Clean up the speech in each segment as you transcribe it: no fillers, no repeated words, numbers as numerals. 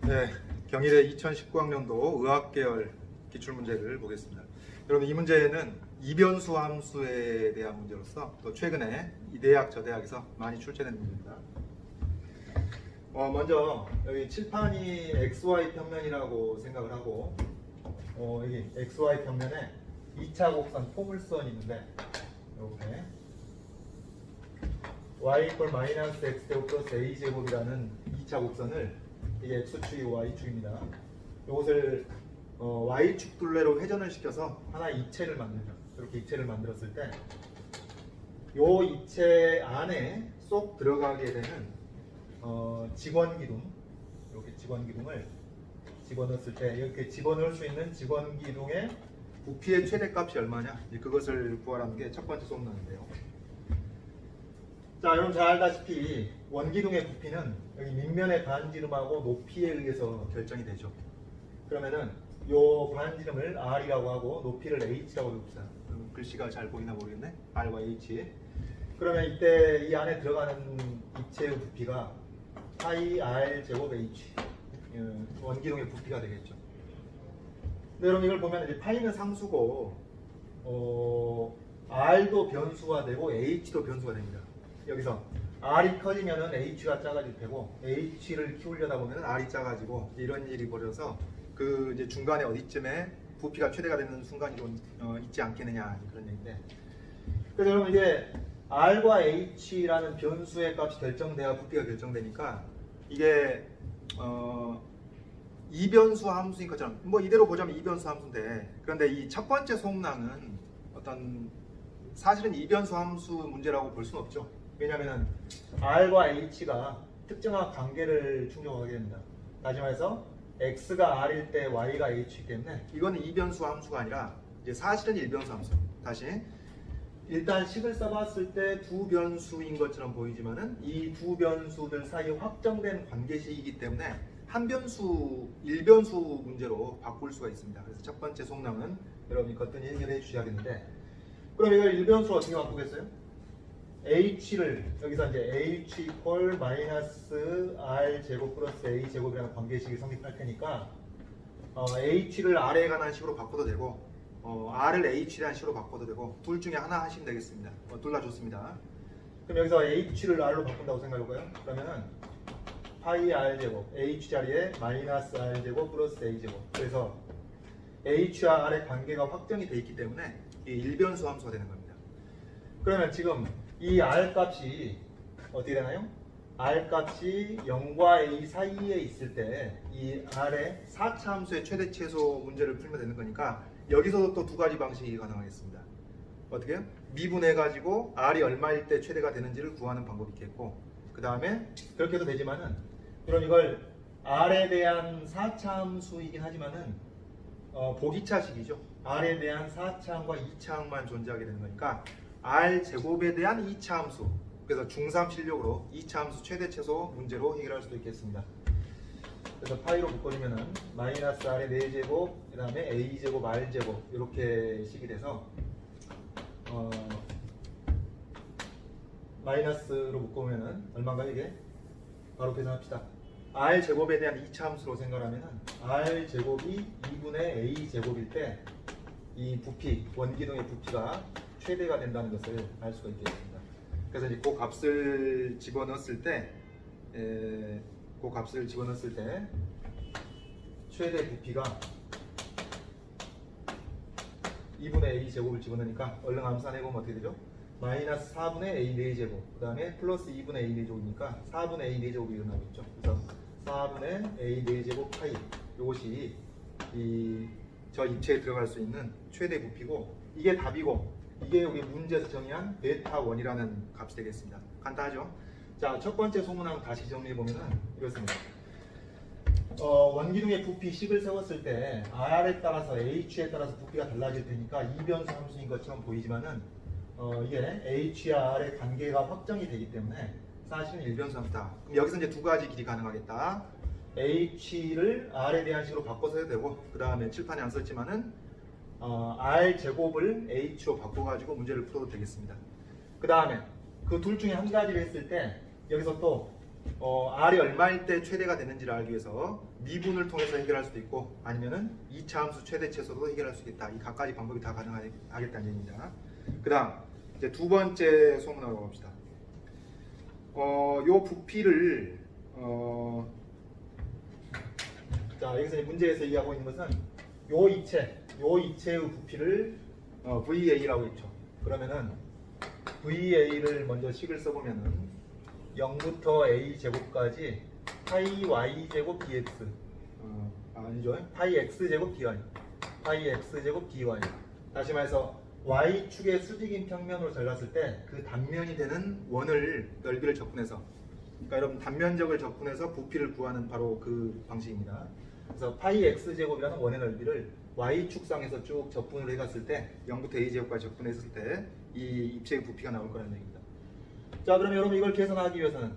네, 경희대 2019학년도 의학계열 기출문제를 보겠습니다. 여러분, 이 문제는 이변수 함수에 대한 문제로서 또 최근에 이 대학 저 대학에서 많이 출제된 문제입니다. 먼저 여기 칠판이 XY 평면이라고 생각을 하고 여기 XY 평면에 2차 곡선 포물선이 있는데 이렇게 y = 마이너스 x제곱 플러스 a제곱이라는 2차 곡선을 이게 x축이고 y축입니다. 이것을 y축 둘레로 회전을 시켜서 하나의 입체를 만들죠. 이렇게 입체를 만들었을 때 이 입체 안에 쏙 들어가게 되는 직원기둥, 이렇게 직원기둥을 집어넣었을 때 이렇게 집어넣을 수 있는 직원기둥의 부피의 최대값이 얼마냐, 그것을 구하라는 게 첫 번째 수업문제인데요. 자, 여러분 잘 알다시피 원기둥의 부피는 여기 밑면의 반지름하고 높이에 의해서 결정이 되죠. 그러면은 이 반지름을 R이라고 하고 높이를 H라고 봅시다. 글씨가 잘 보이나 모르겠네. R과 H. 그러면 이때 이 안에 들어가는 입체의 부피가 파이 R 제곱 H, 원기둥의 부피가 되겠죠. 근데 여러분 이걸 보면 이제 파이는 상수고 R도 변수가 되고 H도 변수가 됩니다. 여기서 R이 커지면은 H가 작아질 테고 H를 키우려다 보면 R이 작아지고 이런 일이 벌어져서 그 이제 중간에 어디쯤에 부피가 최대가 되는 순간이 좀 있지 않겠느냐, 그런 얘기인데, 그래서 여러분 이게 R과 H라는 변수의 값이 결정돼야 부피가 결정되니까 이게 이변수 함수인 것처럼 이대로 보자면 이변수 함수인데, 그런데 이 첫 번째 속랑은 사실은 이변수 함수 문제라고 볼 수는 없죠. 왜냐하면 R과 H가 특정한 관계를 충족하게 됩니다. 다시 말해서 X가 R일 때 Y가 H이기 때문에 이거는 이변수 함수가 아니라 이제 사실은 일변수 함수. 다시 일단 식을 써봤을 때 두 변수인 것처럼 보이지만은 이 두 변수들 사이에 확정된 관계식이기 때문에 한 변수, 일변수 문제로 바꿀 수가 있습니다. 그래서 첫 번째 속랑은 여러분이 거뜬히 해결해 주셔야겠는데, 그럼 이걸 일변수로 어떻게 바꾸겠어요? H를 여기서 이제 H = 마이너스 R 제곱 플러스 A 제곱이라는 관계식이 성립할 테니까 H를 R에 관한 식으로 바꿔도 되고 R을 H라는 식으로 바꿔도 되고 둘 중에 하나 하시면 되겠습니다. 둘 다 좋습니다. 그럼 여기서 H를 R로 바꾼다고 생각해볼까요? 그러면은 파이 R 제곱 H 자리에 마이너스 R 제곱 플러스 A 제곱, 그래서 H와 R의 관계가 확정이 되어 있기 때문에 이 일변수 함수가 되는 겁니다. 그러면 지금 이 R 값이 어떻게 되나요? R 값이 0과 A 사이에 있을 때 이 R의 4차 함수의 최대 최소 문제를 풀면 되는 거니까 여기서도 또 두 가지 방식이 가능하겠습니다. 어떻게 해요? 미분해가지고 R이 얼마일 때 최대가 되는지를 구하는 방법이 있겠고, 그 다음에 그렇게 해도 되지만은 그럼 이걸 R에 대한 4차 함수이긴 하지만은 보기차식이죠. R에 대한 4차 함과 2차 함만 존재하게 되는 거니까 R 제곱에 대한 2차 함수, 그래서 중3 실력으로 2차 함수 최대 최소 문제로 해결할 수도 있겠습니다. 그래서 파이로 묶어주면은 마이너스 R의 4제곱, 그 다음에 A제곱, R제곱 이렇게 식이 돼서 마이너스로 묶어보면은 얼마인가 이게? 바로 계산합시다. R제곱에 대한 2차 함수로 생각하면은 R제곱이 2분의 A제곱일 때 이 부피, 원기둥의 부피가 최대가 된다는 것을 알 수가 있겠습니다. 그래서 이제 그 값을 집어넣었을 때, 최대 부피가 2분의 A 제곱을 집어넣으니까 얼른 암산해보면 어떻게 되죠? 마이너스 4분의 A 4제곱, 그 다음에 플러스 2분의 A 4제곱이니까 4분의 A 4제곱이 일어나고 있죠. 그래서 4분의 A 4제곱 파이, 이것이 저 입체에 들어갈 수 있는 최대 부피고, 이게 답이고, 이게 우리 문제에서 정의한 베타 1이라는 값이 되겠습니다. 간단하죠? 자, 첫 번째 소문항 다시 정리해보면은 이렇습니다. 원기둥의 부피 식을 세웠을 때 R에 따라서 H에 따라서 부피가 달라질 테니까 이변수 함수인 것처럼 보이지만은 이게 H와 R의 관계가 확정이 되기 때문에 사실은 일변수 함수다. 그럼 여기서 이제 두 가지 길이 가능하겠다. H를 R에 대한 식으로 바꿔서 해도 되고, 그 다음에 칠판에 안 썼지만은 R 제곱을 H로 바꿔가지고 문제를 풀어도 되겠습니다. 그 다음에 그 둘 중에 한 가지를 했을 때 여기서 또 R이 얼마일 때 최대가 되는지를 알기 위해서 미분을 통해서 해결할 수도 있고 아니면은 2차 함수 최대 최소도 해결할 수 있다. 이 각가지 방법이 다 가능하겠다는 얘기입니다. 그 다음 이제 두 번째 소문으로 봅시다. 요 부피를 자 여기서 문제에서 얘기하고 있는 것은 요 이체의 부피를 VA라고 했죠. 그러면은 VA를 먼저 식을 써보면은 0부터 A 제곱까지 파이 Y 제곱 dx 아니죠? 파이 x 제곱 dy 파이 x 제곱 dy 다시 말해서 Y축의 수직인 평면으로 잘랐을 때 그 단면이 되는 원을 넓이를 접근해서 그러니까 여러분 단면적을 접근해서 부피를 구하는 바로 그 방식입니다. 그래서 파이 x 제곱이라는 원의 넓이를 Y축상에서 쭉 접근을 해갔을 때 0부터 A 제곱까지 접근했을 때 이 입체의 부피가 나올 거라는 얘기입니다. 자 그럼 여러분 이걸 계산하기 위해서는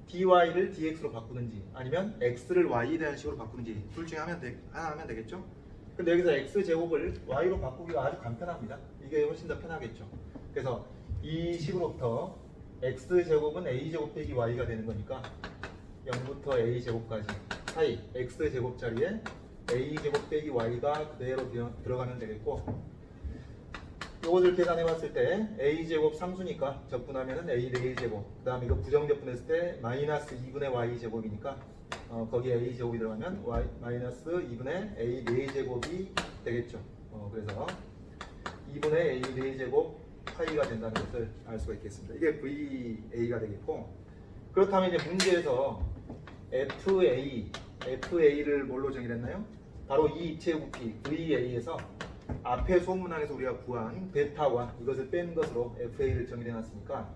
dy를 dx로 바꾸든지 아니면 x를 y에 대한 식으로 바꾸든지 둘 중에 하나 하면 되겠죠? 근데 여기서 x제곱을 y로 바꾸기가 아주 간편합니다. 이게 훨씬 더 편하겠죠. 그래서 이 식으로부터 x제곱은 a제곱 빼기 y가 되는 거니까 0부터 a제곱까지 사이 x제곱 자리에 a제곱 빼기 y가 그대로 들어가면 되겠고 이것을 계산해 봤을 때 a제곱 상수니까 접근하면은 a 4제곱 그 다음에 이거 부정접근했을 때 마이너스 2분의 y제곱이니까 거기에 a제곱이 들어가면 마이너스 2분의 a 4제곱이 되겠죠. 그래서 2분의 a 4제곱 파이가 된다는 것을 알 수가 있겠습니다. 이게 VA가 되겠고 그렇다면 이제 문제에서 FA를 뭘로 정의했나요? 바로 이 입체의 부피 VA에서 앞에 소문항에서 우리가 구한 베타1 이것을 뺀 것으로 FA를 정의해 놨으니까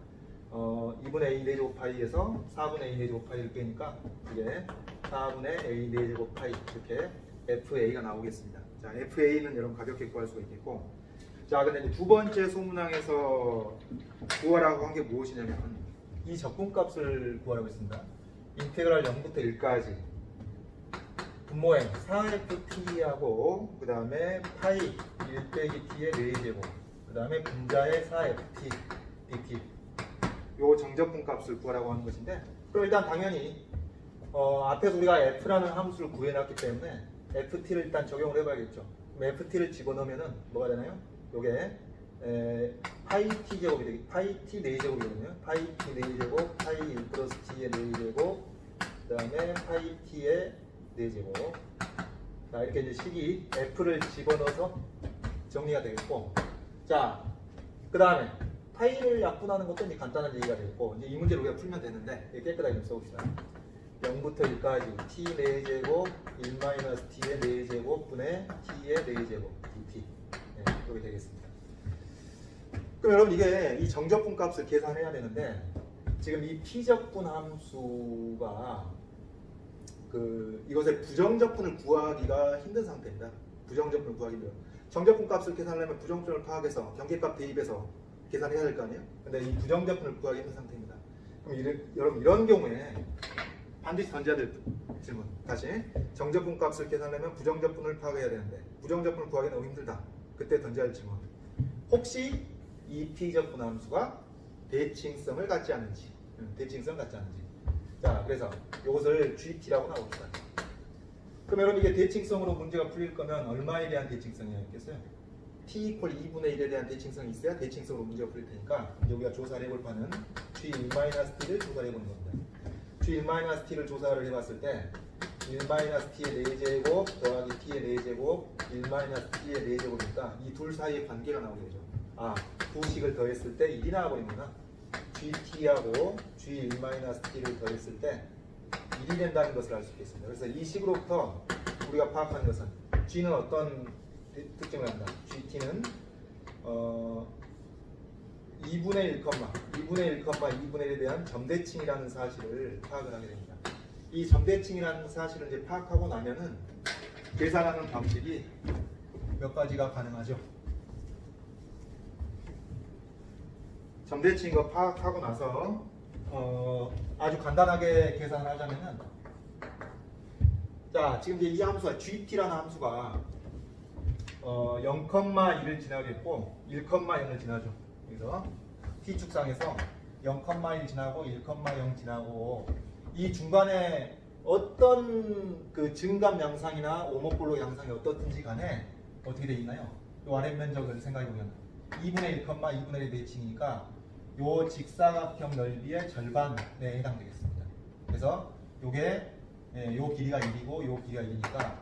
2분의 A 4제곱 파이에서 4분의 A 4제곱 파이를 빼니까 이게 4분의 A 4제곱 파이 이렇게 FA가 나오겠습니다. 자, FA는 여러분 가볍게 구할 수가 있겠고 자, 근데 이제 두 번째 소문항에서 구하라고 한 게 무엇이냐면 이 적분값을 구하라고 했습니다. 인테그랄 0부터 1까지 분모행 4ft하고 그 다음에 파이 1 빼기 t의 4제곱 그 다음에 분자의 4ft dt 요 정적분 값을 구하라고 하는 것인데 그럼 일단 당연히 앞에서 우리가 f라는 함수를 구해놨기 때문에 ft를 일단 적용을 해봐야겠죠. 그럼 ft를 집어넣으면은 뭐가 되나요? 요게 파이 t 제곱이 되기 파이 t 4제곱이거든요. 파이 t 4제곱 파이 1 플러스 t의 4제곱 그 다음에 파이 t의 4제곱 자 이렇게 이제 식이 f를 집어넣어서 정리가 되겠고 자 그 다음에 파이를 약분하는 것도 이제 간단한 얘기가 되겠고 이제 이 문제를 우리가 풀면 되는데 깨끗하게 좀 써봅시다. 0부터 1까지 t 4제곱 1-t의 4제곱 분의 t의 4제곱 dt 이렇게 되겠습니다. 그럼 여러분 이게 이 정적분 값을 계산해야 되는데 지금 이 p적분 함수가 이것의 부정적분을 구하기가 힘든 상태입니다. 부정적분을 구하기 힘들어요. 정적분 값을 계산하려면 부정적분을 파악해서 경계값 대입해서 계산해야 될 거 아니에요? 근데 이 부정적분을 구하기 힘든 상태입니다. 그럼 여러분 이런 경우에 반드시 던져야 될 질문 다시 정적분 값을 계산하려면 부정적분을 파악해야 되는데 부정적분을 구하기 너무 힘들다. 그때 던져야 할 질문 혹시 이 p적분 함수가 대칭성을 갖지 않는지 자 그래서 이것을 GT라고 나옵시다. 그럼 여러분 이게 대칭성으로 문제가 풀릴 거면 얼마에 대한 대칭성이었겠어요? t = 2분의 1에 대한 대칭성이 있어야 대칭성으로 문제가 풀릴 테니까 이제 우리가 조사를 해볼 바는 G1-t를 조사를 해보는 겁니다. G1-t를 조사를 해봤을 때 1-t의 4제곱 더하기 t의 4제곱 1-t의 4제곱이니까 이 둘 사이의 관계가 나오게 되죠. 두 식을 더했을 때 1이 나와버리는구나. GT하고 G1-t를 더했을 때 1이 된다는 것을 알 수 있겠습니다. 그래서 이 식으로부터 우리가 파악하는 것은 G는 어떤 특징을 한다. GT는 2분의 2분의 1에 대한 점대칭이라는 사실을 파악을 하게 됩니다. 이 점대칭이라는 사실을 이제 파악하고 나면은 계산하는 방식이 몇 가지가 가능하죠. 점대칭 거 파악하고 나서 아주 간단하게 계산을 하자면은 자 지금 이제 이 함수가 GT라는 함수가 0,1을 지나겠고 1,0을 지나죠. 그래서 T축상에서 0,1 지나고 1,0 지나고 이 중간에 어떤 그 증감 양상이나 오목볼록 양상이 어떻든지 간에 어떻게 되어 있나요? 이 아랫 면적을 생각해 보면 2분의 1, 2분의 1 매칭이니까 요 직사각형 넓이의 절반에 해당되겠습니다. 그래서 요게 요 길이가 1이고 요 길이가 1이니까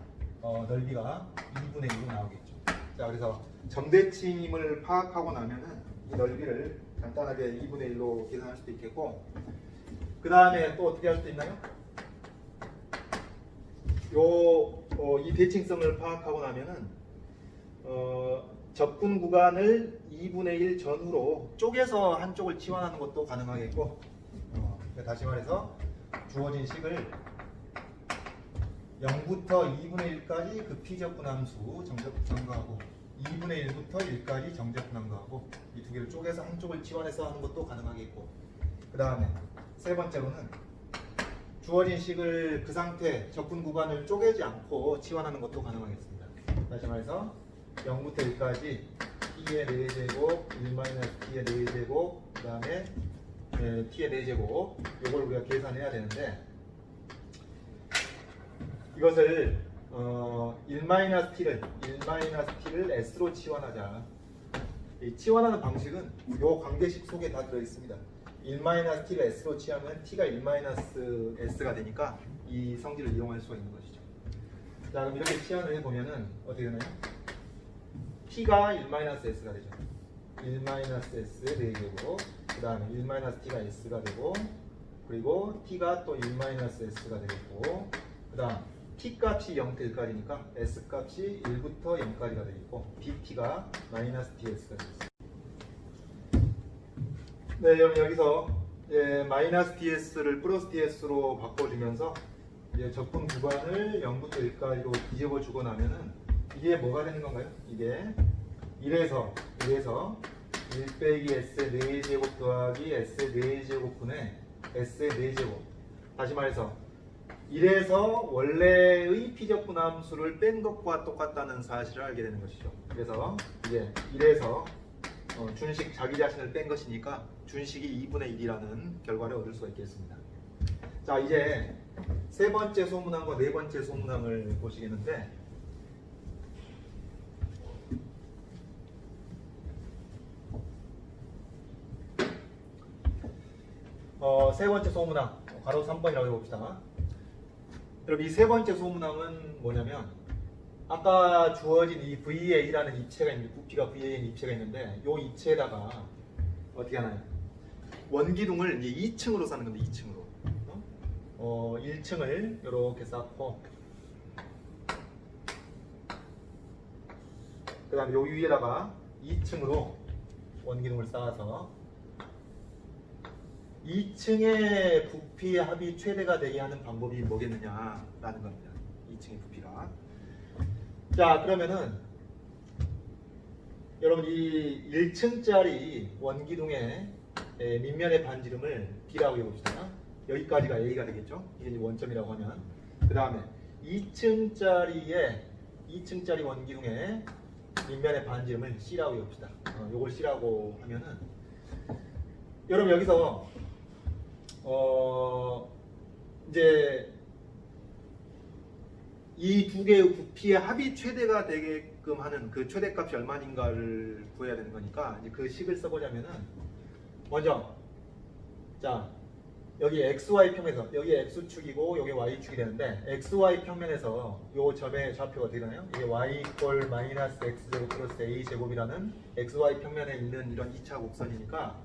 넓이가 2분의 1로 나오겠죠. 자, 그래서 점대칭임을 파악하고 나면은 이 넓이를 간단하게 2분의 1로 계산할 수도 있겠고, 그 다음에 또 어떻게 할 수도 있나요? 이 대칭성을 파악하고 나면은 접근 구간을 2분의 1 전후로 쪼개서 한쪽을 치환하는 것도 가능하겠고, 다시 말해서 주어진 식을 0부터 2분의 1까지 그 피접분함수 정적분함수하고 2분의 1부터 1까지 정적분함수하고 이 두 개를 쪼개서 한쪽을 치환해서 하는 것도 가능하겠고, 그 다음에 세 번째로는 주어진 식을 그 상태 접근 구간을 쪼개지 않고 치환하는 것도 가능하겠습니다. 다시 말해서 0부터 1까지 t의 4제곱, 1-t의 4제곱, 그 다음에 t의 4제곱, 이걸 우리가 계산해야 되는데, 이것을 1-t를 s로 치환하자. 이 치환하는 방식은 이 관계식 속에 다 들어있습니다. 1-t를 s로 치환하면 t가 1-s가 되니까 이 성질을 이용할 수가 있는 것이죠. 자, 그럼 이렇게 치환을 해보면은 어떻게 되나요? t가 1-s가 되죠. 1-s의 4제곱, 그 다음에 1-t가 s가 되고, 그리고 t가 또 1-s가 되겠고, 그 다음 t 값이 0부터 1까지니까 s 값이 1부터 0까지가 되겠고, dt가 -ts가 되겠습니다. 네, 여러분 여기서 -ds를 플러스 ds로 바꿔주면서 이제 접근 구간을 0부터 1까지로 뒤집어 주고 나면은 이게 뭐가 되는 건가요? 이게 1에서 1 빼기 s의 4제곱 더하기 s의 4제곱분의 s의 4제곱. 다시 말해서 1에서 원래의 피접분함수를 뺀 것과 똑같다는 사실을 알게 되는 것이죠. 그래서 이제 1에서 준식 자기 자신을 뺀 것이니까 준식이 2분의 1이라는 결과를 얻을 수가 있겠습니다. 자, 이제 세 번째 소문항과 네 번째 소문항을 보시겠는데, 세 번째 소문항 괄호 3번이라고 해봅시다. 여러분 이 세 번째 소문항은 뭐냐면, 아까 주어진 이 VA라는 입체가 있는데, 부피가 VA인 입체가 있는데, 이 입체에다가 어떻게 하나요? 원기둥을 이제 2층으로 쌓는 건데, 2층으로 1층을 이렇게 쌓고, 그 다음에 요 위에다가 2층으로 원기둥을 쌓아서 2층의 부피의 합이 최대가 되게 하는 방법이 뭐겠느냐라는 겁니다. 2층의 부피가. 자, 그러면은 여러분 이 1층짜리 원기둥의 밑면의 반지름을 B라고 해봅시다. 여기까지가 A가 되겠죠. 이게 이제 원점이라고 하면. 그 다음에 2층짜리 원기둥의 밑면의 반지름을 C라고 해봅시다. 요걸 C라고 하면은, 여러분 여기서 이제 이 두 개의 부피의 합이 최대가 되게끔 하는 그 최대값이 얼마인가를 구해야 되는 거니까, 이제 그 식을 써보자면은, 먼저 자, 여기 xy 평면에서 여기 x축이고 여기 y축이 되는데, xy 평면에서 요 점의 좌표가 어떻게 되나요? 이게 y 이퀄 마이너스 x제곱 플러스 a제곱이라는 xy 평면에 있는 이런 2차 곡선이니까,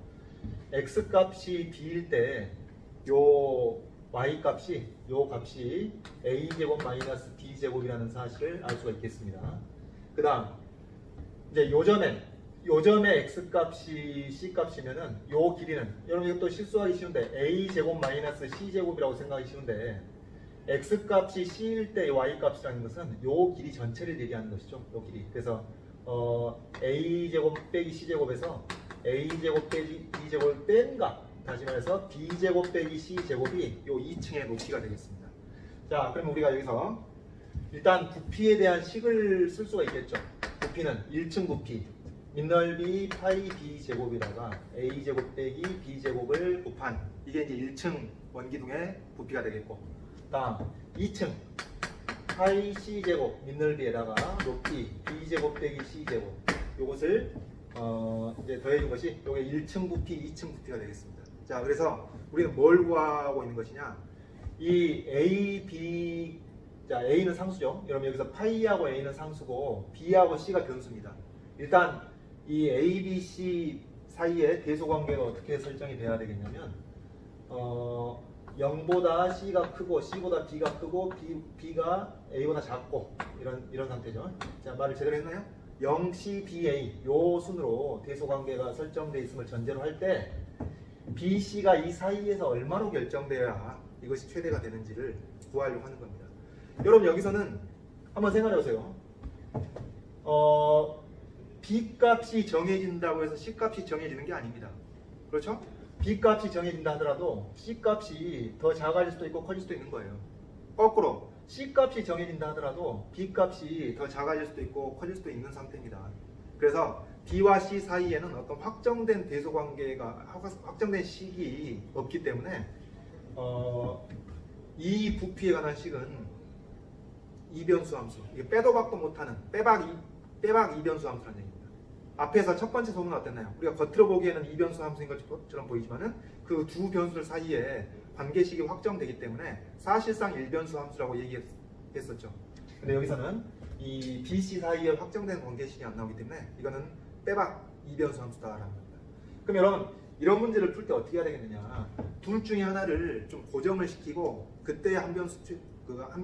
x 값이 b일 때 요 y 값이 a제곱 마이너스 b제곱이라는 사실을 알 수가 있겠습니다. 그 다음 이제 요 점에 x 값이 c 값이면은 요 길이는, 여러분 이것도 실수하기 쉬운데 a제곱 마이너스 c제곱이라고 생각하기 쉬운데, x 값이 c일 때 y 값이라는 것은 요 길이 전체를 얘기하는 것이죠. 요 길이. 그래서 a제곱 빼기 c제곱에서 a제곱 빼기 b제곱을 뺀 값, 다시 말해서 b제곱 빼기 c제곱이 요 2층의 높이가 되겠습니다. 자, 그럼 우리가 여기서 일단 부피에 대한 식을 쓸 수가 있겠죠. 부피는 1층 부피 밑넓이 파이 b제곱에다가 a제곱 빼기 b제곱을 곱한 이게 이제 1층 원기둥의 부피가 되겠고, 다음 2층 파이 c제곱 밑넓이에다가 높이 b제곱 빼기 c제곱, 요것을 이제 더해준 것이 요게 1층 부피, 2층 부피가 되겠습니다. 자, 그래서 우리는 뭘 구하고 있는 것이냐? 이 A, B, 자, A는 상수죠. 여러분 여기서 파이하고 A는 상수고 B하고 C가 변수입니다. 일단 이 A, B, C 사이의 대소관계가 어떻게 설정이 돼야 되겠냐면 0보다 C가 크고 C보다 B가 크고 B가 A보다 작고 이런 상태죠. 자, 말을 제대로 했나요? 0, C, B, A 요 순으로 대소관계가 설정되어 있음을 전제로 할 때 B, C가 이 사이에서 얼마로 결정되어야 이것이 최대가 되는지를 구하려고 하는 겁니다. 여러분 여기서는 한번 생각해 보세요. B 값이 정해진다고 해서 C 값이 정해지는 게 아닙니다. 그렇죠? B 값이 정해진다 하더라도 C 값이 더 작아질 수도 있고 커질 수도 있는 거예요. 거꾸로 C 값이 정해진다 하더라도 B 값이 더 작아질 수도 있고 커질 수도 있는 상태입니다. 그래서 B와 C 사이에는 어떤 확정된 대소관계가, 확정된 식이 없기 때문에 이 부피에 관한 식은 이변수 함수, 이게 빼도 박도 못하는 빼박 이변수 함수라는 얘기입니다. 앞에서 첫 번째 소문은 어땠나요? 우리가 겉으로 보기에는 이변수 함수인 것처럼 보이지만은 그 두 변수 사이에 관계식이 확정되기 때문에 사실상 일변수 함수라고 얘기했었죠. 근데 여기서는 이 B, C 사이에 확정된 관계식이 안 나오기 때문에 이거는 빼박 이변수 함수다라는 겁니다. 그럼 여러분 이런 문제를 풀 때 어떻게 해야 되겠느냐? 둘 중에 하나를 좀 고정을 시키고 그때 한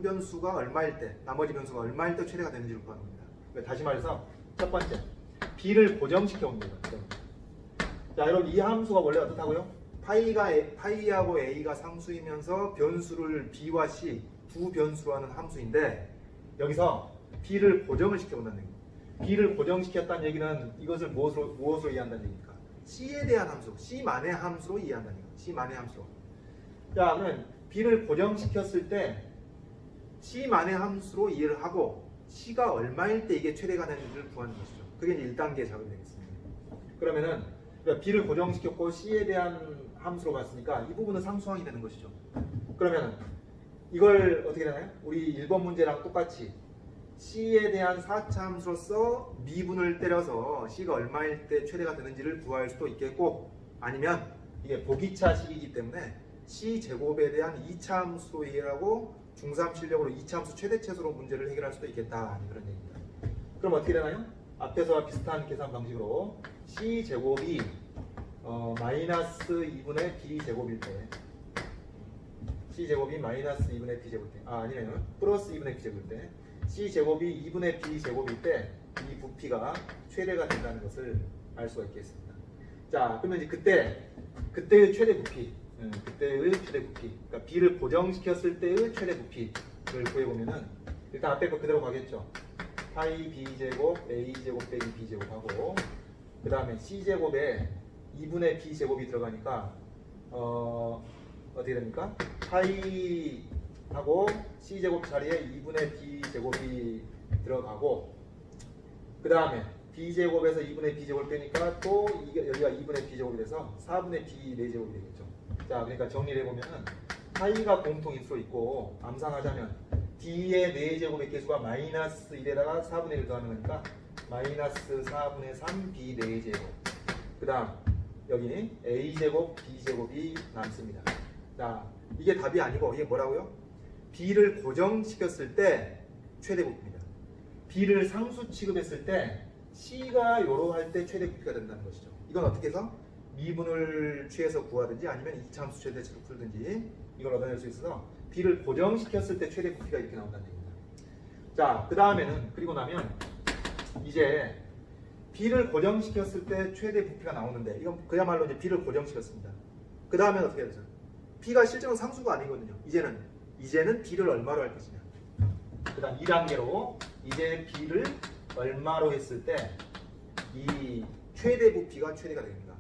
변수가 얼마일 때, 나머지 변수가 얼마일 때 최대가 되는지를 구하는 겁니다. 다시 말해서 첫 번째 B를 고정시켜 옵니다. 자, 여러분 이 함수가 원래 어떻다고요? 파이하고 A가 상수이면서 변수를 B와 C 두 변수로 하는 함수인데 여기서 B를 고정을 시켜본다는 얘기입니다. B를 고정시켰다는 얘기는 이것을 무엇으로 이해한다는 얘기입니까? C에 대한 함수, C만의 함수로 이해한다는 얘기입니다. C만의 함수로. 자, 그러면 B를 고정시켰을 때 C만의 함수로 이해를 하고 C가 얼마일 때 이게 최대가 되는지를 구하는 것이죠. 그게 이제 1단계 작업이 되겠습니다. 그러면은 B를 고정시켰고 C에 대한 함수로 봤으니까 이 부분은 상수항이 되는 것이죠. 그러면 이걸 어떻게 되나요? 우리 1번 문제랑 똑같이 C에 대한 4차 함수로서 미분을 때려서 C가 얼마일 때 최대가 되는지를 구할 수도 있겠고, 아니면 이게 보기차식이기 때문에 C 제곱에 대한 2차 함수로 이해하고 중3 실력으로 2차 함수 최대체수로 문제를 해결할 수도 있겠다, 그런 얘기입니다. 그럼 어떻게 되나요? 앞에서와 비슷한 계산 방식으로 C 제곱이 마이너스 2분의 B 제곱일 때, C 제곱이 마이너스 2분의 B 제곱일 때, 아니면 플러스 2분의 B 제곱일 때, C 제곱이 2분의 B 제곱일 때 이 부피가 최대가 된다는 것을 알 수가 있겠습니다. 자, 그러면 이제 그때의 최대 부피, 그때의 최대 부피, 그러니까 B를 고정시켰을 때의 최대 부피를 구해보면은 일단 앞에 거 그대로 가겠죠. 파이 B 제곱 A 제곱 빼기 B 제곱하고 그 다음에 C 제곱에 2분의 B 제곱이 들어가니까 어떻게 됩니까? 파이하고 C 제곱 자리에 2분의 B 제곱이 들어가고 그 다음에 B 제곱에서 2분의 B 제곱을 빼니까 또 여기가 2분의 B 제곱이 돼서 4분의 B 4제곱이 되겠죠. 자, 그러니까 정리를 해보면은 파이가 공통인수로 있고 암산하자면 D의 4제곱의 개수가 마이너스 1에다가 4분의 1 더하는 거니까 마이너스 4분의 3 B 4제곱. 그 다음 여기 A제곱 B제곱이 남습니다. 자, 이게 답이 아니고 이게 뭐라고요? B를 고정시켰을 때 최대 부피입니다. B를 상수 취급했을 때 C가 요로 할 때 최대 부피가 된다는 것이죠. 이건 어떻게 해서? 미분을 취해서 구하든지 아니면 2차 함수 최대치로 풀든지 이걸 얻어낼 수 있어서 B를 고정시켰을 때 최대 부피가 이렇게 나온다는 얘기입니다. 자, 그 다음에는 그리고 나면 이제 B를 고정시켰을 때 최대 부피가 나오는데 이건 그야말로 이제 B를 고정시켰습니다. 그 다음에는 어떻게 해야 되죠? B가 실제로 상수가 아니거든요. 이제는 B를 얼마로 할 것이냐. 그 다음 2단계로 이제 B를 얼마로 했을 때 이 최대 부피가 최대가 됩니다.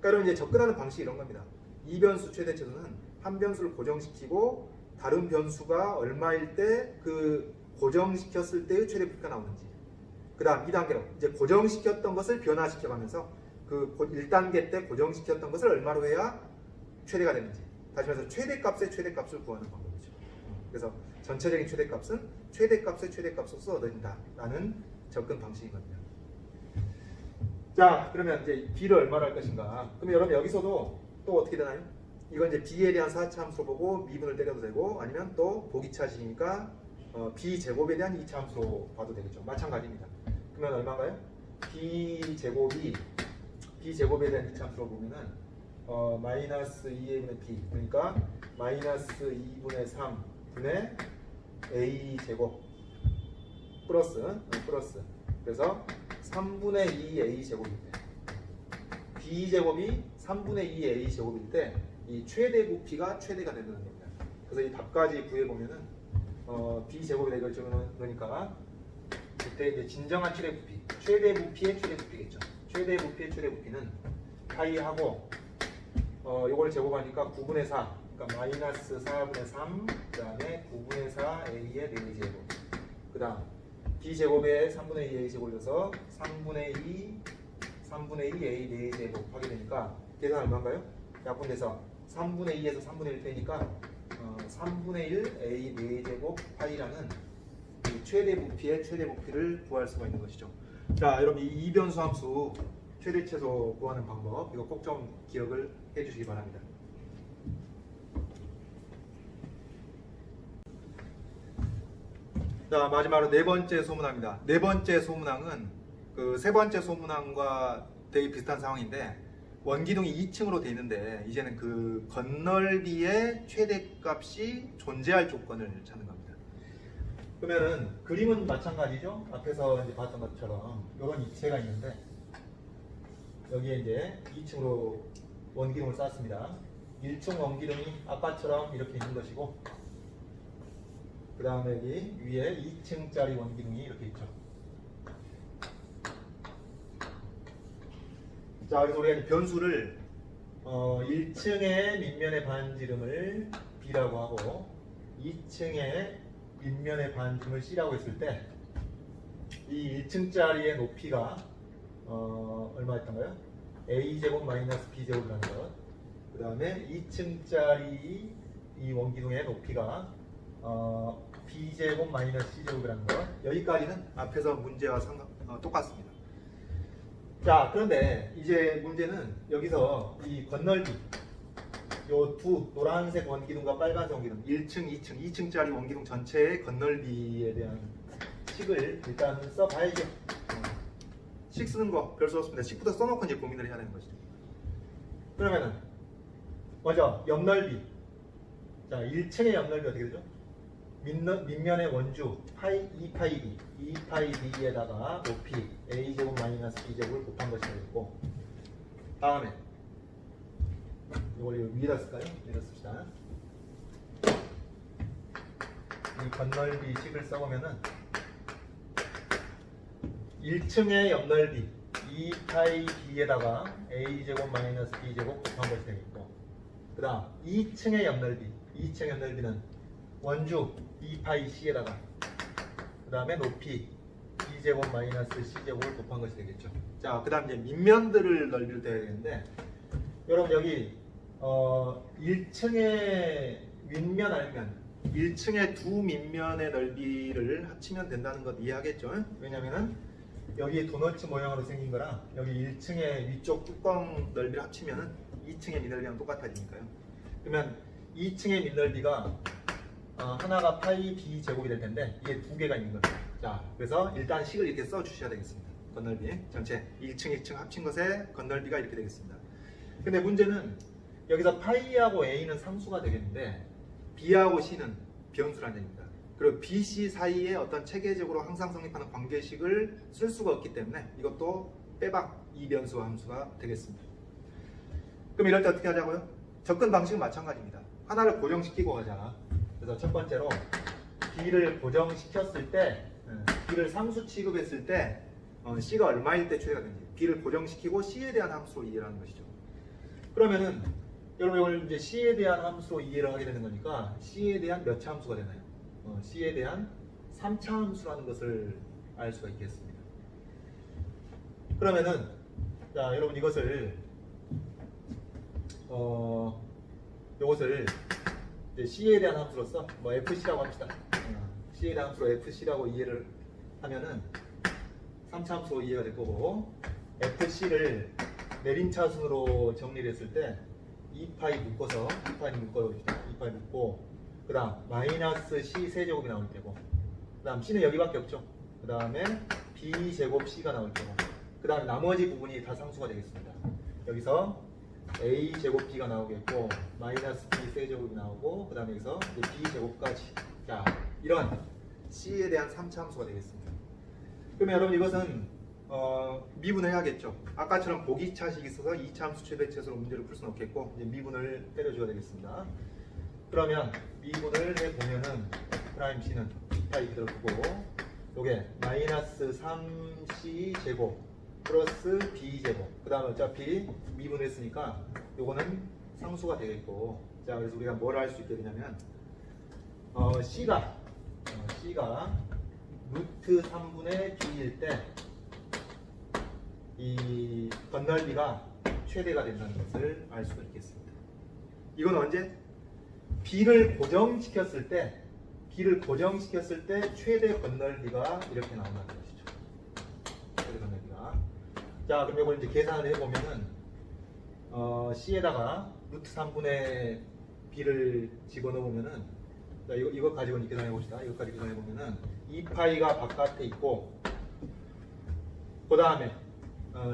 그러니까 여러분 이제 접근하는 방식이 이런 겁니다. 이 변수 최대체수는 한 변수를 고정시키고 다른 변수가 얼마일 때 그 고정시켰을 때의 최대 부피가 나오는지, 그 다음 2단계로 이제 고정시켰던 것을 변화시켜가면서 그 1단계 때 고정시켰던 것을 얼마로 해야 최대가 되는지. 다시 말해서 최대값의 최대값을 구하는 방법이죠. 그래서 전체적인 최대값은 최대값의 최대값으로서 얻어진다라는 접근 방식인 겁니다. 자, 그러면 이제 b를 얼마로 할 것인가? 그럼 여러분 여기서도 또 어떻게 되나요? 이건 이제 b에 대한 4차 함수로 보고 미분을 때려도 되고, 아니면 또 보기차식이니까 b 제곱에 대한 2차 함수로 봐도 되겠죠. 마찬가지입니다. 그러면 얼마인가요? b 제곱에 대한 2차 함수로 보면은 마이너스 2a분의 b, 그러니까 마이너스 2분의 3분의 a 제곱 플러스 그래서 3분의 2 a 제곱일 때, b 제곱이 3분의 2 a 제곱일 때 이 최대 부피가 최대가 된다는 겁니다. 그래서 이 답까지 구해 보면은 b 제곱이 되겠죠. 그러니까 그때 이제 진정한 최대 부피의 최대 부피겠죠. 최대 부피의 최대 부피는 파이하고 요걸 제곱하니까 9분의 4, 그러니까 마이너스 4분의 3, 그 다음에 9분의 4 a의 4제곱, 그 다음 b제곱에 3분의 2 a제곱 올려서 3분의 2 a 4제곱 하게 되니까 계산 얼마인가요? 약분돼서 3분의 2에서 3분의 1 빼니까 3분의 1 a 4제곱 파이라는 이 최대 부피의 최대 부피를 구할 수가 있는 것이죠. 자, 여러분 이 이변수 함수 최대 최소 구하는 방법, 이거 꼭 좀 기억을 해 주시기 바랍니다. 자, 마지막으로 네 번째 소문항입니다. 네 번째 소문항은 그 세 번째 소문항과 되게 비슷한 상황인데, 원기둥이 2층으로 되어 있는데 이제는 그 건널비의 최대값이 존재할 조건을 찾는 겁니다. 그러면은 그림은 마찬가지죠. 앞에서 이제 봤던 것처럼 이런 입체가 있는데 여기에 이제 2층으로 원기둥을 쌓았습니다. 1층 원기둥이 아까처럼 이렇게 있는 것이고, 그 다음에 여기 위에 2층짜리 원기둥이 이렇게 있죠. 자, 그래서 우리가 변수를 1층의 밑면의 반지름을 b라고 하고 2층의 밑면의 반지름을 c라고 했을 때 이 1층짜리의 높이가 얼마였던가요? a제곱 마이너스 b제곱이라는 것. 그 다음에 2층짜리 이 원기둥의 높이가 b제곱 마이너스 c제곱이라는 것. 여기까지는 앞에서 문제와 똑같습니다. 자, 그런데 이제 문제는 여기서 이 건널비, 요 두 노란색 원기둥과 빨간색 원기둥, 1층, 2층짜리 원기둥 전체의 건널비에 대한 식을 일단 써봐야죠. 식 쓰는 거 별 수 없습니다. 식부터 써놓고 이제 고민을 해야 되는 것이죠. 그러면은 먼저 옆넓이, 자 1층의 옆넓이 어떻게 되죠? 밑면의 원주 파이 2파이 b, 2파이 b에다가 높이 a제곱 마이너스 b제곱을 곱한 것이 되겠고, 다음에 이걸 위에다 쓸까요? 위에다 씁시다. 이 건널비 식을 써보면은 1층의 옆넓이 2파이 b에다가 a제곱 마이너스 b제곱 곱한 것이 되겠고, 그 다음 2층의 옆넓이는 원주 2파이 c에다가 그 다음에 높이 b제곱 마이너스 c제곱을 곱한 것이 되겠죠. 자, 그 다음 이제 밑면들을 넓이를 떼야 되는데, 여러분 여기 1층의 윗면 알면 1층의 두 밑면의 넓이를 합치면 된다는 것 이해하겠죠? 왜냐면은 여기 도너츠 모양으로 생긴 거랑 여기 1층의 위쪽 뚜껑 넓이를 합치면은 2층의 밑넓이랑 똑같아지니까요. 그러면 2층의 밑넓이가 하나가 파이 b 제곱이 될 텐데 이게 두 개가 있는 거죠. 자, 그래서 일단 식을 이렇게 써 주셔야 되겠습니다. 건널비 전체 1층 2층 합친 것의 건널비가 이렇게 되겠습니다. 근데 문제는 여기서 파이하고 a는 상수가 되겠는데 b하고 c는 변수라는 얘기입니다. 그리고 b, c 사이에 어떤 체계적으로 항상 성립하는 관계식을 쓸 수가 없기 때문에 이것도 빼박 이변수 함수가 되겠습니다. 그럼 이럴 때 어떻게 하자고요? 접근 방식은 마찬가지입니다. 하나를 고정시키고 가자. 그래서 첫 번째로 b를 고정시켰을 때, b를 상수 취급했을 때 c가 얼마일 때 최대가 되는지, b를 고정시키고 c에 대한 함수로 이해를 하는 것이죠. 그러면은 여러분 이걸 이제 c에 대한 함수로 이해를 하게 되는 거니까 c에 대한 몇 차 함수가 되나요? c에 대한 3차 함수라는 것을 알 수가 있겠습니다. 그러면은 자, 여러분 이것을 이것을 이제 C에 대한 함수로서 뭐 FC라고 합시다. C에 대한 함수로 FC라고 이해를 하면은 3차 함수로 이해가 될 거고, FC를 내림차순으로 정리를 했을 때 2파이 묶어서 2파이 묶어봅시다. 2파이 묶고, 그 다음 마이너스 C 세제곱이 나올 테고, 그 다음 C는 여기밖에 없죠. 그 다음에 B제곱 C가 나올 테고, 그 다음 나머지 부분이 다 상수가 되겠습니다. 여기서 A제곱 B가 나오겠고, 마이너스 B 세제곱이 나오고, 그 다음에 여기서 B제곱까지. 자, 이런 C에 대한 3차 함수가 되겠습니다. 그러면 여러분 이것은 미분을 해야겠죠. 아까처럼 보기차식이 있어서 2차 함수 최대치에서 문제를 풀 수는 없겠고, 이제 미분을 때려줘야 되겠습니다. 그러면 미분을 해보면은 프라임 C는 B파이 그대로 두고, 요게 마이너스 3C 제곱 플러스 B제곱, 그 다음에 어차피 미분을 했으니까 요거는 상수가 되겠고, 자, 그래서 우리가 뭘 할 수 있게 되냐면 C가 루트 3분의 B일 때 이 건널비가 최대가 된다는 것을 알 수가 있겠습니다. 이건 언제? B를 고정시켰을 때 최대 건널비가 이렇게 나온다는 것이죠. 최대 건널비가. 자, 그럼 이걸 이제 계산을 해보면은 C에다가 루트 3분의 B를 집어넣으면은, 자, 이거 가지고 이제 계산해 봅시다. 이거까지 계산해 보면은 2파이가 바깥에 있고, 그 다음에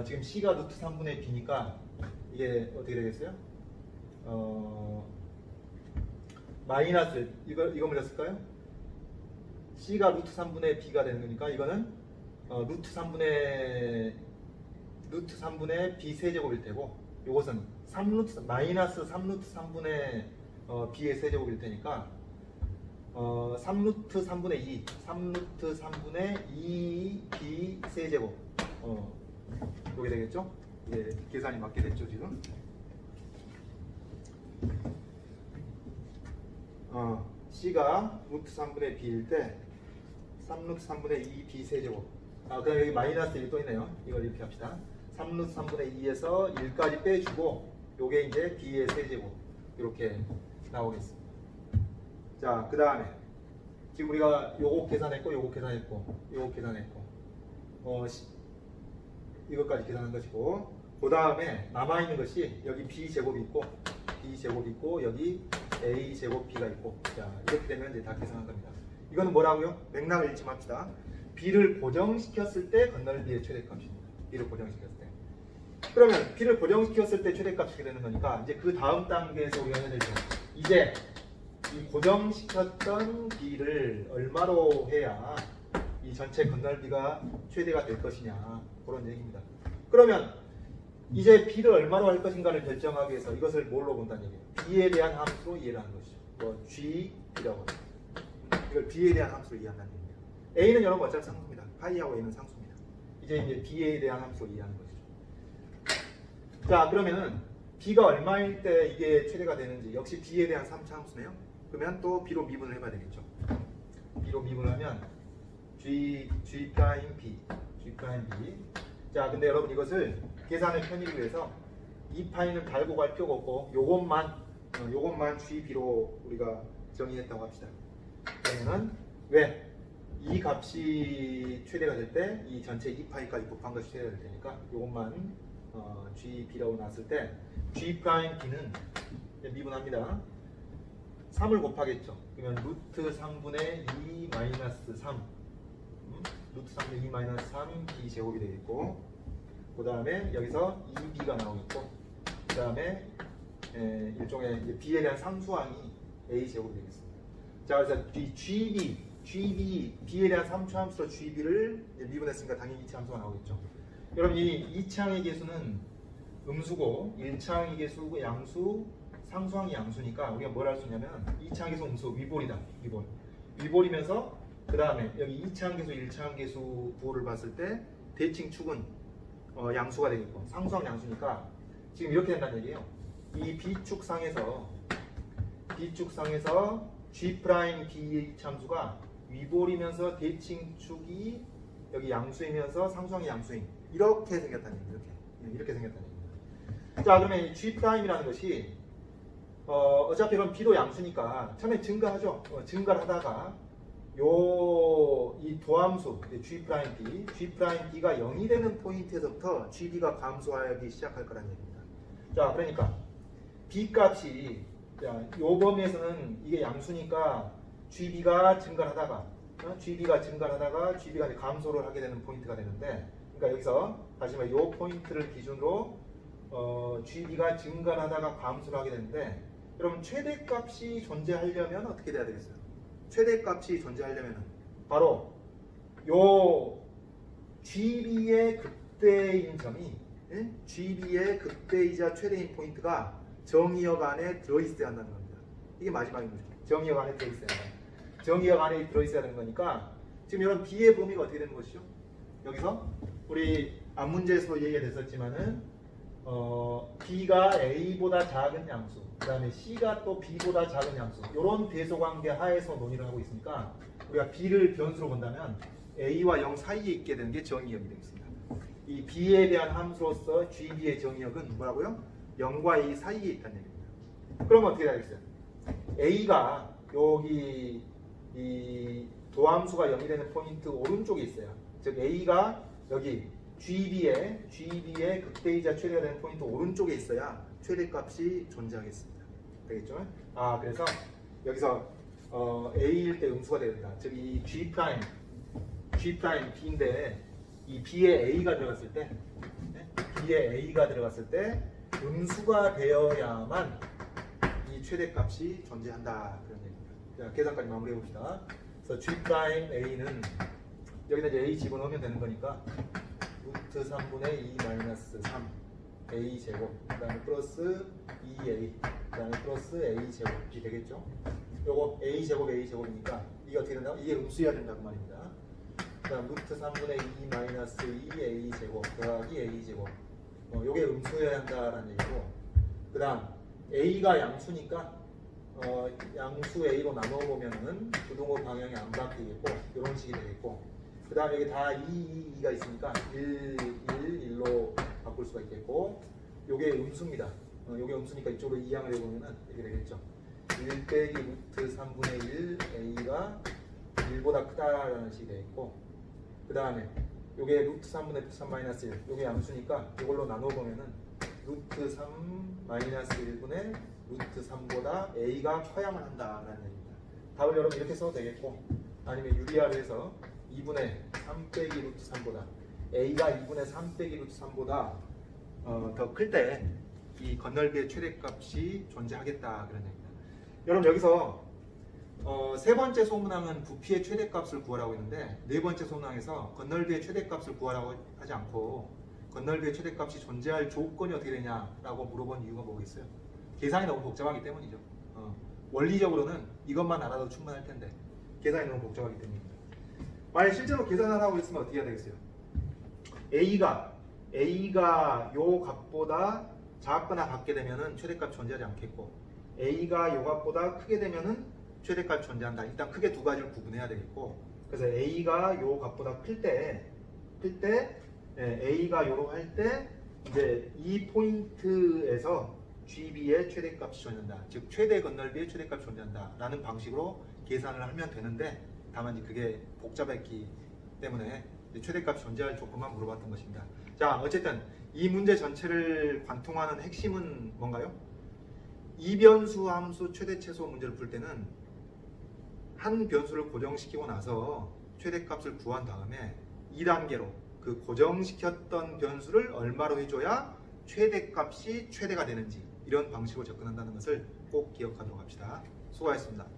지금 C가 루트 3분의 B니까 이게 어떻게 되겠어요? 마이너스 이거 뭐였을까요? C가 루트 3분의 B가 되는 거니까 이거는 루트 3분의 B 세제곱일 테고, 이것은 마이너스 3루트 3분의 B의 세제곱일 테니까 3루트 3분의 2 B 세제곱, 이게 되겠죠? 예, 계산이 맞게 됐죠 지금. C가 루트 3분의 B일 때 3루트 3분의 2 B 세제곱. 그럼 여기 마이너스 1이 또 있네요. 이걸 이렇게 합시다. 3루트 3분의 2에서 1까지 빼주고, 요게 이제 B의 세제곱 이렇게 나오겠습니다. 자, 그 다음에 지금 우리가 요거 계산했고, 이것까지 계산한 것이고, 그 다음에 남아있는 것이 여기 B제곱이 있고, 여기 A제곱 B가 있고, 자, 이렇게 되면 이제 다 계산한 겁니다. 이거는 뭐라고요? 맥락을 읽지 맙시다. B를 고정시켰을 때 건널비의 최대값입니다. B를 고정시켰을 때. 그러면 B를 고정시켰을 때 최대값이 되는 거니까, 이제 그 다음 단계에서 우리가 해야 되죠. 이제 이 고정시켰던 B를 얼마로 해야 이 전체 건널비가 최대가 될 것이냐, 그런 얘기입니다. 그러면 이제 B를 얼마로 할 것인가를 결정하기 위해서 이것을 뭘로 본다는 얘기예요? B에 대한 함수로 이해를 하는 것이죠. G, B라고 합니다. 이걸 B에 대한 함수로 이해한다는 얘기입니다. A는 여러분 어차피 상수입니다. 파이하고 A는 상수입니다. 이제 B에 대한 함수로 이해하는 것이죠. 자, 그러면은 B가 얼마일 때 이게 최대가 되는지, 역시 B에 대한 3차 함수네요. 그러면 또 B로 미분을 해봐야 되겠죠. B로 미분을 하면 G 프라임 B. 자, 근데 여러분 이것을 계산을 편의를 위해서 2파이는 달고 갈 필요가 없고, 요것만 G, B로 우리가 정의했다고 합시다. 그러면은 왜? 이 값이 최대가 될 때 이 전체 2파이까지 곱한 것이 최대가 될 테니까 요것만 G, B라고 나왔을 때 G 프라임 B는 미분합니다. 3을 곱하겠죠. 그러면 루트 3분의 2 마이너스 3 루트 3분의 2 마이너스 3 B 제곱이 되겠고, 그 다음에 여기서 2B가 나오겠고, 그 다음에 일종의 B에 대한 상수항이 A 제곱이 되겠습니다. 자, 그래서 GB B에 대한 3차 함수로 GB를 미분했으니까 당연히 2차 함수가 나오겠죠. 여러분 이 2차항의 개수는 음수고 1차항의 개수 양수, 상수항이 양수니까 우리가 뭘 할 수 있냐면 2차항 계수 음수 위볼이다. 위볼이면서 그 다음에 여기 2차항 계수, 1차항 계수 부호를 봤을 때 대칭 축은 양수가 되겠고, 상수항 양수니까 지금 이렇게 된다는 얘기예요. 이 B축상에서 G 프라임 B 함수가 위볼이면서 대칭 축이 여기 양수이면서 상수항이 양수인, 이렇게 생겼다는 얘기예요. 이렇게 생겼다는 얘기입니다. 자, 그러면 이 G 프라임이라는 것이 어차피 이건 b도 양수니까 처음에 증가하죠. 증가를 하다가 이 도함수 G'B가 0이 되는 포인트에서부터 GB가 감소하기 시작할 거란 얘기입니다. 자, 그러니까 B 값이 요 범위에서는 이게 양수니까 GB가 증가를 하다가 GB가 이제 감소를 하게 되는 포인트가 되는데, 그러니까 여기서 다시 말해 요 포인트를 기준으로 GB가 증가를 하다가 감소를 하게 되는데, 여러분 최대값이 존재하려면 어떻게 돼야 되겠어요? 최대값이 존재하려면 바로 요 GB의 극대인 점이 GB의 극대이자 최대인 포인트가 정의역 안에 들어있어야 한다는 겁니다. 이게 마지막인 거죠. 정의역 안에 들어있어야 한다. 정의역 안에 들어있어야 되는 거니까 지금 이런 B의 범위가 어떻게 되는 것이죠? 여기서 우리 앞문제에서도 얘기가 됐었지만은 B가 A보다 작은 양수, 그 다음에 C가 또 B보다 작은 양수, 이런 대소관계 하에서 논의를 하고 있으니까 우리가 B를 변수로 본다면 A와 0 사이에 있게 되는 게 정의역이 되겠습니다. 이 B에 대한 함수로서 GB의 정의역은 뭐라고요? 0과 A 사이에 있다는 얘기입니다. 그러면 어떻게 되겠어요? A가 여기 이 도함수가 0이 되는 포인트 오른쪽에 있어요. 즉 A가 여기 GB의 극대이자 최대가 되는 포인트 오른쪽에 있어야 최대값이 존재하겠습니다. 되겠죠? 그래서 여기서 A일 때 음수가 된다. 즉 이 G' B인데 이 B에 A가 들어갔을 때 음수가 되어야만 이 최대값이 존재한다. 그런 얘기입니다. 자, 계산까지 마무리해 봅시다. 그래서 G'A는 여기다 이제 A 집어넣으면 되는 거니까 루트 3분의 2 마이너스 3 A 제곱, 그 다음에 플러스 2A, 그 다음에 플러스 A 제곱이 되겠죠. 요거 A 제곱이니까 이게 어떻게 된다고? 이게 음수여야 된다고 말입니다. 그 다음 루트 3분의 2 마이너스 2 A 제곱 더하기 A 제곱, 요게 음수여야 한다라는 얘기고, 그 다음 A가 양수니까 양수 A로 나눠보면은 부등호 방향이 안 바뀌겠고 이런 식이 되겠고, 그 다음에 여기 다 2가 있으니까 1로 바꿀 수가 있겠고, 요게 음수입니다. 요게 음수니까 이쪽으로 이항을 해보면은 이렇게 되겠죠. 1 빼기 루트 3분의 1 A가 1보다 크다라는 식이 되겠고, 그 다음에 요게 루트 3분의 3 마이너스 1, 요게 양수니까 이걸로 나눠보면은 루트 3 마이너스 1분의 루트 3보다 A가 커야만 한다라는 얘기입니다. 답을 여러분 이렇게 써도 되겠고, 아니면 유리화를 해서 2분의 3 빼기 루트 3보다 A가 2분의 3 빼기 루트 3보다 더 클 때 이 건널비의 최대값이 존재하겠다 그런 얘기입니다. 여러분 여기서 세 번째 소문항은 부피의 최대값을 구하라고 했는데, 네 번째 소문항에서 건널비의 최대값을 구하라고 하지 않고 건널비의 최대값이 존재할 조건이 어떻게 되냐라고 물어본 이유가 뭐겠어요? 계산이 너무 복잡하기 때문이죠. 원리적으로는 이것만 알아도 충분할 텐데 계산이 너무 복잡하기 때문입니다. 만약 실제로 계산을 하고 있으면 어떻게 해야 되겠어요? A가 요 값보다 작거나 같게 되면은 최대값 존재하지 않겠고, A가 요 값보다 크게 되면은 최대값 존재한다. 일단 크게 두 가지를 구분해야 되겠고, 그래서 A가 요 값보다 클 때 A가 요로 할 때 이제 이 포인트에서 GB의 최대값이 존재한다. 즉 최대 건널비의 최대값이 존재한다 라는 방식으로 계산을 하면 되는데, 다만 이제 그게 복잡했기 때문에 최대값이 존재할 조건만 물어봤던 것입니다. 자, 어쨌든 이 문제 전체를 관통하는 핵심은 뭔가요? 이변수 함수 최대 최소 문제를 풀 때는 한 변수를 고정시키고 나서 최대값을 구한 다음에 2단계로 그 고정시켰던 변수를 얼마로 해줘야 최대값이 최대가 되는지, 이런 방식으로 접근한다는 것을 꼭 기억하도록 합시다. 수고하셨습니다.